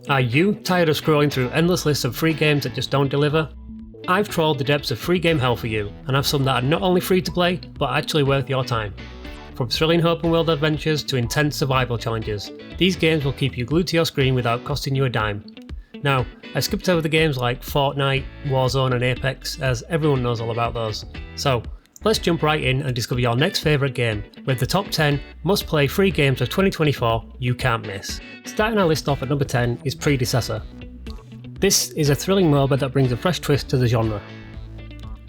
Are you tired of scrolling through endless lists of free games that just don't deliver? I've trawled the depths of free game hell for you, and have some that are not only free to play, but actually worth your time. From thrilling open world adventures to intense survival challenges, these games will keep you glued to your screen without costing you a dime. Now, I skipped over the games like Fortnite, Warzone and Apex, as everyone knows all about those. So, let's jump right in and discover your next favourite game, with the top 10 must-play free games of 2024 you can't miss. Starting our list off at number 10 is Predecessor. This is a thrilling MOBA that brings a fresh twist to the genre.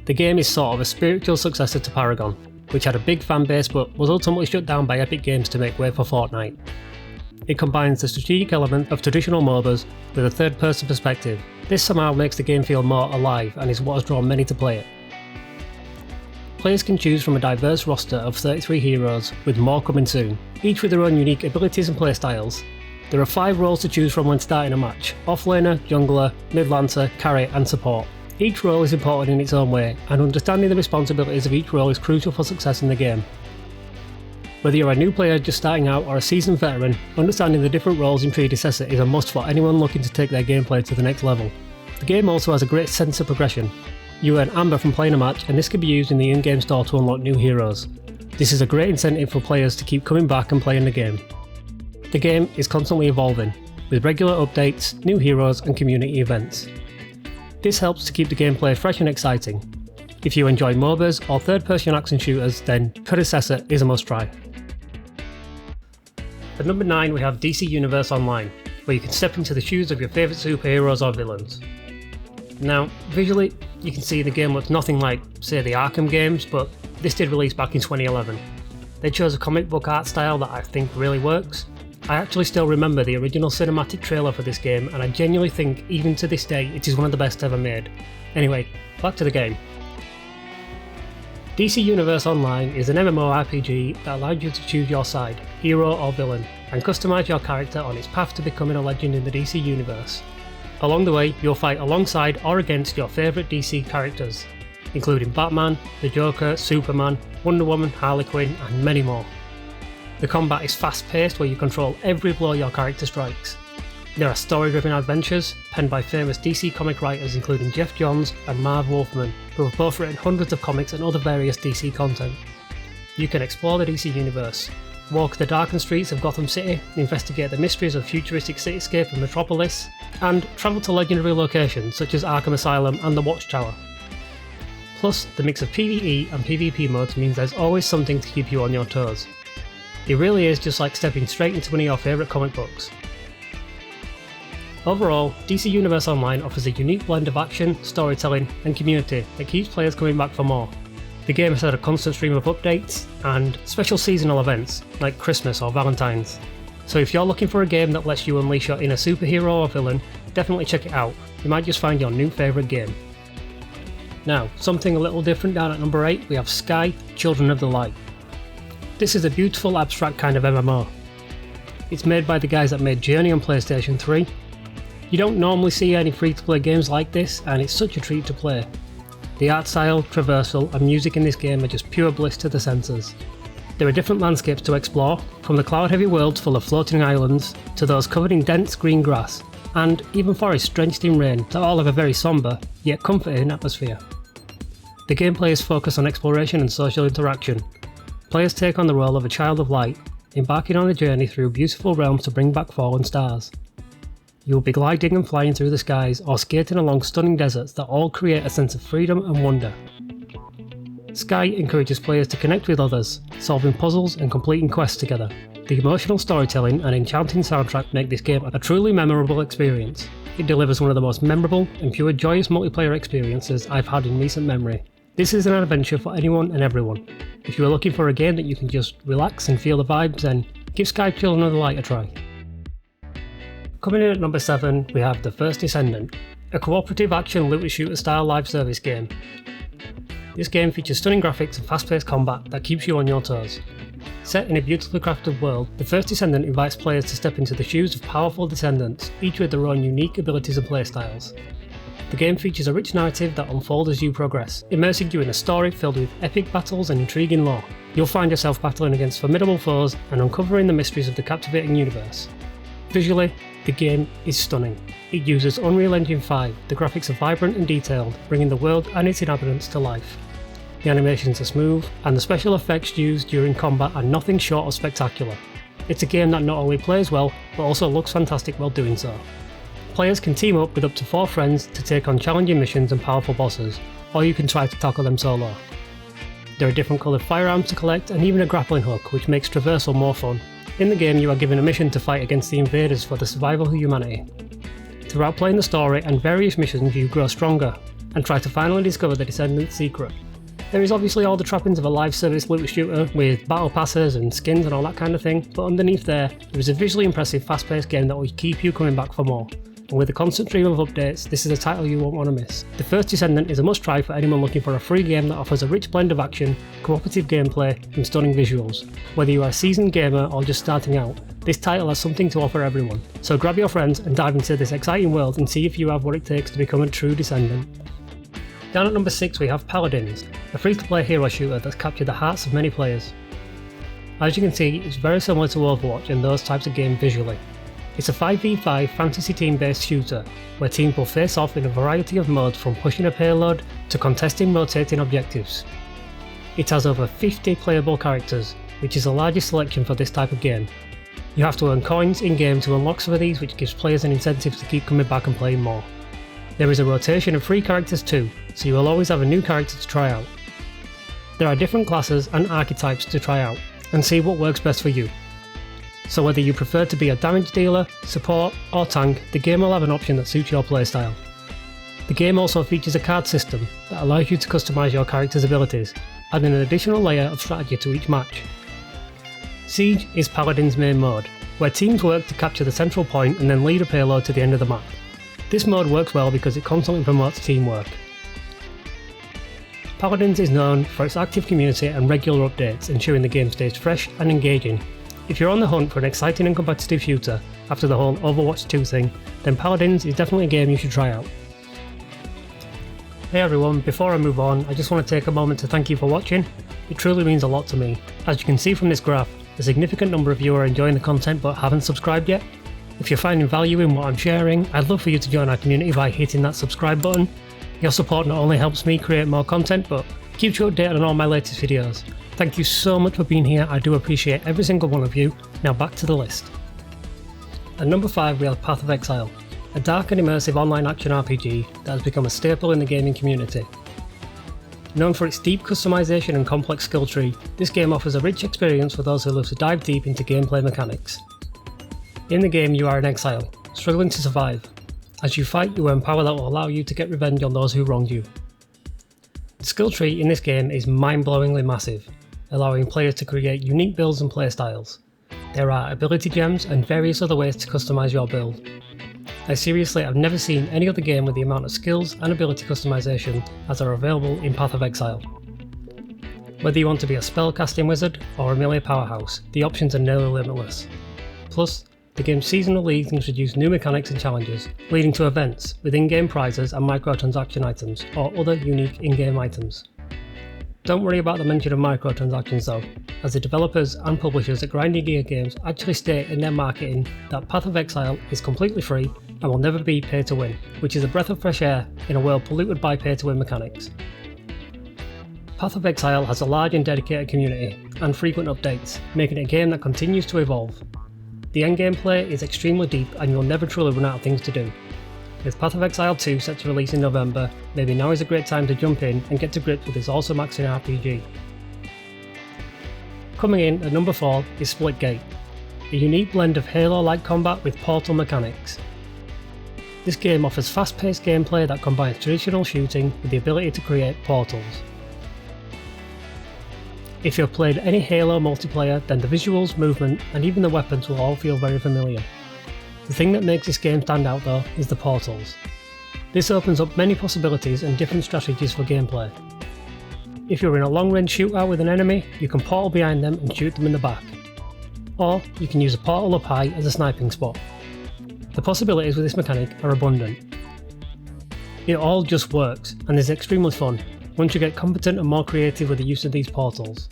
The game is sort of a spiritual successor to Paragon, which had a big fan base but was ultimately shut down by Epic Games to make way for Fortnite. It combines the strategic element of traditional MOBAs with a third-person perspective. This somehow makes the game feel more alive and is what has drawn many to play it. Players can choose from a diverse roster of 33 heroes, with more coming soon, each with their own unique abilities and playstyles. There are 5 roles to choose from when starting a match: offlaner, jungler, mid-lancer, carry and support. Each role is important in its own way, and understanding the responsibilities of each role is crucial for success in the game. Whether you're a new player just starting out or a seasoned veteran, understanding the different roles in Predecessor is a must for anyone looking to take their gameplay to the next level. The game also has a great sense of progression. You earn Amber from playing a match, and this can be used in the in-game store to unlock new heroes. This is a great incentive for players to keep coming back and playing the game. The game is constantly evolving, with regular updates, new heroes and community events. This helps to keep the gameplay fresh and exciting. If you enjoy MOBAs or third-person action shooters, then Predecessor is a must-try. At number 9 we have DC Universe Online, where you can step into the shoes of your favourite superheroes or villains. Now, visually, you can see the game looks nothing like, say, the Arkham games, but this did release back in 2011. They chose a comic book art style that I think really works. I actually still remember the original cinematic trailer for this game, and I genuinely think, even to this day, it is one of the best ever made. Anyway, back to the game. DC Universe Online is an MMORPG that allows you to choose your side, hero or villain, and customise your character on its path to becoming a legend in the DC Universe. Along the way, you'll fight alongside or against your favourite DC characters, including Batman, the Joker, Superman, Wonder Woman, Harley Quinn, and many more. The combat is fast-paced, where you control every blow your character strikes. There are story-driven adventures, penned by famous DC comic writers including Jeff Johns and Marv Wolfman, who have both written hundreds of comics and other various DC content. You can explore the DC universe, walk the darkened streets of Gotham City, investigate the mysteries of futuristic cityscape and Metropolis, and travel to legendary locations such as Arkham Asylum and the Watchtower. Plus, the mix of PvE and PvP modes means there's always something to keep you on your toes. It really is just like stepping straight into one of your favourite comic books. Overall, DC Universe Online offers a unique blend of action, storytelling and community that keeps players coming back for more. The game has had a constant stream of updates and special seasonal events like Christmas or Valentine's. So if you're looking for a game that lets you unleash your inner superhero or villain, definitely check it out. You might just find your new favourite game. Now, something a little different down at number 8, we have Sky, Children of the Light. This is a beautiful abstract kind of MMO. It's made by the guys that made Journey on PlayStation 3. You don't normally see any free-to-play games like this, and it's such a treat to play. The art style, traversal and music in this game are just pure bliss to the senses. There are different landscapes to explore, from the cloud-heavy worlds full of floating islands, to those covered in dense green grass, and even forests drenched in rain that all have a very sombre, yet comforting atmosphere. The gameplay is focused on exploration and social interaction. Players take on the role of a child of light, embarking on a journey through beautiful realms to bring back fallen stars. You will be gliding and flying through the skies or skating along stunning deserts that all create a sense of freedom and wonder. Sky encourages players to connect with others, solving puzzles and completing quests together. The emotional storytelling and enchanting soundtrack make this game a truly memorable experience. It delivers one of the most memorable and pure joyous multiplayer experiences I've had in recent memory. This is an adventure for anyone and everyone. If you are looking for a game that you can just relax and feel the vibes, then give Sky Children of the Light a try. Coming in at number 7, we have the First Descendant, a cooperative action looter shooter style live service game. This game features stunning graphics and fast-paced combat that keeps you on your toes. Set in a beautifully crafted world, the First Descendant invites players to step into the shoes of powerful descendants, each with their own unique abilities and playstyles. The game features a rich narrative that unfolds as you progress, immersing you in a story filled with epic battles and intriguing lore. You'll find yourself battling against formidable foes and uncovering the mysteries of the captivating universe. Visually, the game is stunning. It uses Unreal Engine 5, the graphics are vibrant and detailed, bringing the world and its inhabitants to life. The animations are smooth, and the special effects used during combat are nothing short of spectacular. It's a game that not only plays well, but also looks fantastic while doing so. Players can team up with up to 4 friends to take on challenging missions and powerful bosses, or you can try to tackle them solo. There are different coloured firearms to collect and even a grappling hook, which makes traversal more fun. In the game you are given a mission to fight against the invaders for the survival of humanity. Throughout playing the story and various missions you grow stronger, and try to finally discover the Descendant's secret. There is obviously all the trappings of a live service loot shooter with battle passes and skins and all that kind of thing, but underneath there is a visually impressive fast paced game that will keep you coming back for more. And with a constant stream of updates, this is a title you won't want to miss. The First Descendant is a must try for anyone looking for a free game that offers a rich blend of action, cooperative gameplay and stunning visuals. Whether you are a seasoned gamer or just starting out, this title has something to offer everyone. So grab your friends and dive into this exciting world and see if you have what it takes to become a true Descendant. Down at number 6 we have Paladins, a free-to-play hero shooter that's captured the hearts of many players. As you can see, it's very similar to Overwatch and those types of games visually. It's a 5v5 fantasy team based shooter, where teams will face off in a variety of modes from pushing a payload to contesting rotating objectives. It has over 50 playable characters, which is the largest selection for this type of game. You have to earn coins in game to unlock some of these, which gives players an incentive to keep coming back and playing more. There is a rotation of free characters too, so you will always have a new character to try out. There are different classes and archetypes to try out, and see what works best for you. So whether you prefer to be a damage dealer, support or tank, the game will have an option that suits your playstyle. The game also features a card system that allows you to customise your character's abilities, adding an additional layer of strategy to each match. Siege is Paladin's main mode, where teams work to capture the central point and then lead a payload to the end of the map. This mode works well because it constantly promotes teamwork. Paladins is known for its active community and regular updates, ensuring the game stays fresh and engaging. If you're on the hunt for an exciting and competitive shooter after the whole Overwatch 2 thing, then Paladins is definitely a game you should try out. Hey everyone, before I move on, I just want to take a moment to thank you for watching. It truly means a lot to me. As you can see from this graph, a significant number of you are enjoying the content but haven't subscribed yet. If you're finding value in what I'm sharing, I'd love for you to join our community by hitting that subscribe button. Your support not only helps me create more content, but keeps you updated on all my latest videos. Thank you so much for being here, I do appreciate every single one of you. Now back to the list. At number 5 we have Path of Exile, a dark and immersive online action RPG that has become a staple in the gaming community. Known for its deep customization and complex skill tree, this game offers a rich experience for those who love to dive deep into gameplay mechanics. In the game you are an exile, struggling to survive. As you fight, you earn power that will allow you to get revenge on those who wronged you. The skill tree in this game is mind-blowingly massive, allowing players to create unique builds and playstyles. There are ability gems and various other ways to customise your build. I seriously have never seen any other game with the amount of skills and ability customization as are available in Path of Exile. Whether you want to be a spellcasting wizard or a melee powerhouse, the options are nearly limitless. Plus, the game's seasonal leagues introduce new mechanics and challenges, leading to events with in-game prizes and microtransaction items or other unique in-game items. Don't worry about the mention of microtransactions though, as the developers and publishers at Grinding Gear Games actually state in their marketing that Path of Exile is completely free and will never be pay to win, which is a breath of fresh air in a world polluted by pay to win mechanics. Path of Exile has a large and dedicated community and frequent updates, making it a game that continues to evolve. The endgame play is extremely deep and you'll never truly run out of things to do. With Path of Exile 2 set to release in November, maybe now is a great time to jump in and get to grips with this awesome action RPG. Coming in at number 4 is Splitgate, a unique blend of Halo-like combat with portal mechanics. This game offers fast-paced gameplay that combines traditional shooting with the ability to create portals. If you've played any Halo multiplayer, then the visuals, movement and even the weapons will all feel very familiar. The thing that makes this game stand out though is the portals. This opens up many possibilities and different strategies for gameplay. If you're in a long range shootout with an enemy, you can portal behind them and shoot them in the back. Or you can use a portal up high as a sniping spot. The possibilities with this mechanic are abundant. It all just works and is extremely fun once you get competent and more creative with the use of these portals.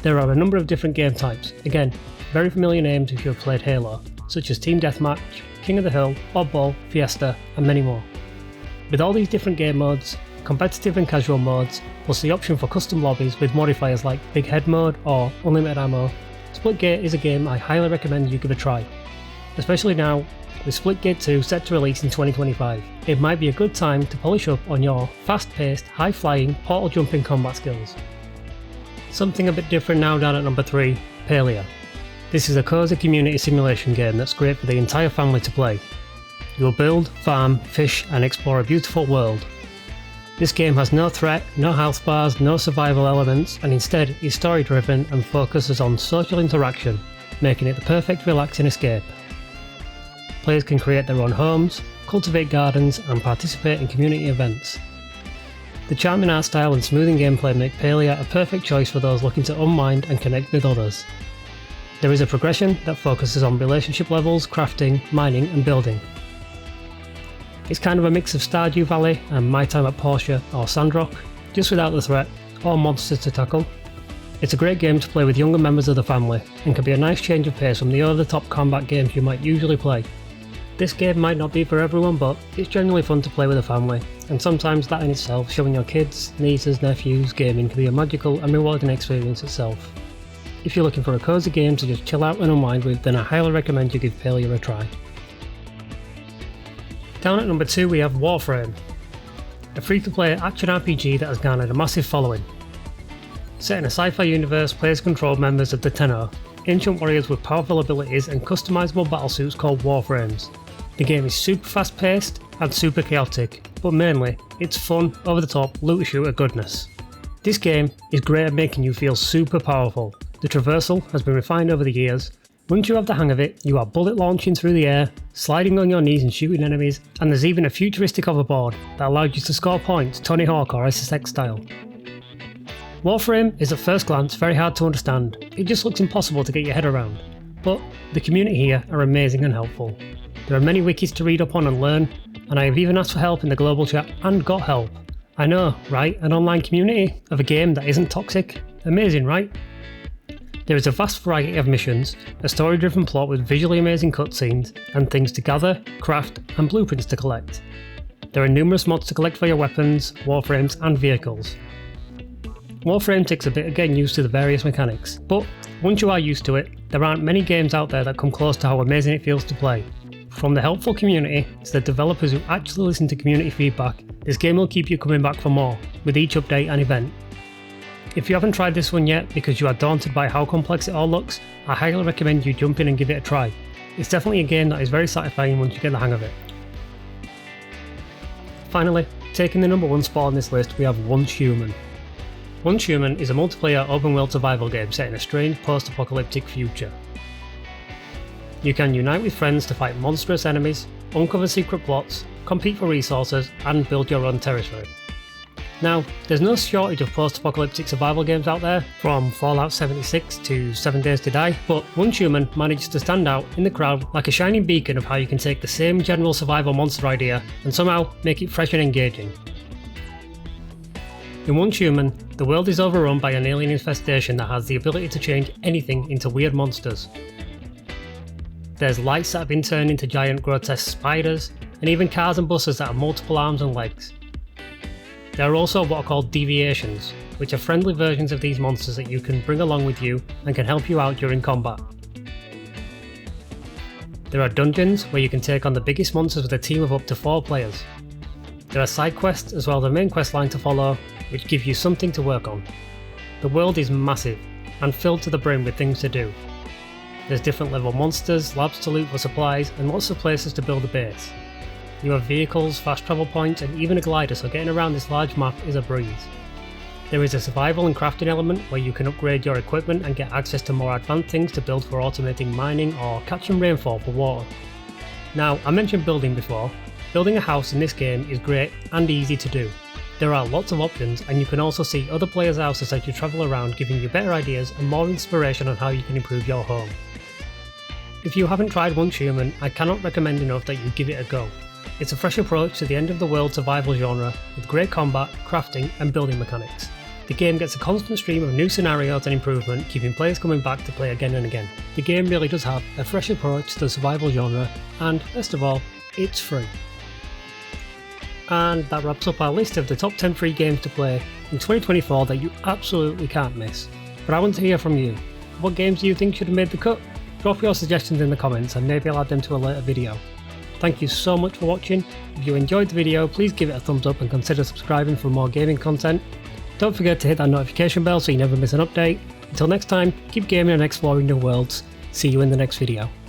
There are a number of different game types, again, very familiar names if you have played Halo, such as Team Deathmatch, King of the Hill, Oddball, Fiesta, and many more. With all these different game modes, competitive and casual modes, plus the option for custom lobbies with modifiers like Big Head mode or Unlimited Ammo, Splitgate is a game I highly recommend you give a try. Especially now, with Splitgate 2 set to release in 2025, it might be a good time to polish up on your fast-paced, high-flying, portal-jumping combat skills. Something a bit different now down at number 3, Palia. This is a cozy community simulation game that's great for the entire family to play. You'll build, farm, fish and explore a beautiful world. This game has no threat, no health bars, no survival elements, and instead is story driven and focuses on social interaction, making it the perfect relaxing escape. Players can create their own homes, cultivate gardens and participate in community events. The charming art style and smoothing gameplay make Palia a perfect choice for those looking to unwind and connect with others. There is a progression that focuses on relationship levels, crafting, mining and building. It's kind of a mix of Stardew Valley and My Time at Portia or Sandrock, just without the threat or monsters to tackle. It's a great game to play with younger members of the family and can be a nice change of pace from the over-the-top combat games you might usually play. This game might not be for everyone, but it's generally fun to play with a family, and sometimes that in itself, showing your kids, nieces, nephews gaming, can be a magical and rewarding experience itself. If you're looking for a cozy game to just chill out and unwind with, then I highly recommend you give Palia a try. Down at number 2 we have Warframe, a free-to-play action RPG that has garnered a massive following. Set in a sci-fi universe, players control members of the Tenor, ancient warriors with powerful abilities and customizable battlesuits called Warframes. The game is super fast-paced and super chaotic, but mainly, it's fun, over-the-top, looter-shooter goodness. This game is great at making you feel super powerful. The traversal has been refined over the years. Once you have the hang of it, you are bullet launching through the air, sliding on your knees and shooting enemies, and there's even a futuristic hoverboard that allows you to score points Tony Hawk or SSX style. Warframe is at first glance very hard to understand, it just looks impossible to get your head around, but the community here are amazing and helpful. There are many wikis to read up on and learn, and I have even asked for help in the global chat and got help. I know, right? An online community of a game that isn't toxic? Amazing, right? There is a vast variety of missions, a story-driven plot with visually amazing cutscenes, and things to gather, craft, and blueprints to collect. There are numerous mods to collect for your weapons, warframes, and vehicles. Warframe takes a bit of getting used to the various mechanics, but once you are used to it, there aren't many games out there that come close to how amazing it feels to play. From the helpful community to the developers who actually listen to community feedback, this game will keep you coming back for more, with each update and event. If you haven't tried this one yet because you are daunted by how complex it all looks, I highly recommend you jump in and give it a try. It's definitely a game that is very satisfying once you get the hang of it. Finally, taking the number 1 spot on this list we have Once Human. Once Human is a multiplayer open-world survival game set in a strange post-apocalyptic future. You can unite with friends to fight monstrous enemies, uncover secret plots, compete for resources, and build your own territory. Now, there's no shortage of post-apocalyptic survival games out there, from Fallout 76 to 7 Days to Die, but Once Human manages to stand out in the crowd like a shining beacon of how you can take the same general survival monster idea and somehow make it fresh and engaging. In Once Human, the world is overrun by an alien infestation that has the ability to change anything into weird monsters. There's lights that have been turned into giant grotesque spiders, and even cars and buses that have multiple arms and legs. There are also what are called deviations, which are friendly versions of these monsters that you can bring along with you and can help you out during combat. There are dungeons where you can take on the biggest monsters with a team of up to 4 players. There are side quests as well as a main quest line to follow, which give you something to work on. The world is massive and filled to the brim with things to do. There's different level monsters, labs to loot for supplies, and lots of places to build a base. You have vehicles, fast travel points, and even a glider, so getting around this large map is a breeze. There is a survival and crafting element where you can upgrade your equipment and get access to more advanced things to build for automating mining or catching rainfall for water. Now, I mentioned building before. Building a house in this game is great and easy to do. There are lots of options, and you can also see other players' houses as you travel around, giving you better ideas and more inspiration on how you can improve your home. If you haven't tried Once Human, I cannot recommend enough that you give it a go. It's a fresh approach to the end of the world survival genre with great combat, crafting and building mechanics. The game gets a constant stream of new scenarios and improvement, keeping players coming back to play again and again. The game really does have a fresh approach to the survival genre, and best of all, it's free. And that wraps up our list of the top 10 free games to play in 2024 that you absolutely can't miss. But I want to hear from you. What games do you think should have made the cut? Drop your suggestions in the comments and maybe I'll add them to a later video. Thank you so much for watching. If you enjoyed the video, please give it a thumbs up and consider subscribing for more gaming content. Don't forget to hit that notification bell so you never miss an update. Until next time, keep gaming and exploring new worlds. See you in the next video.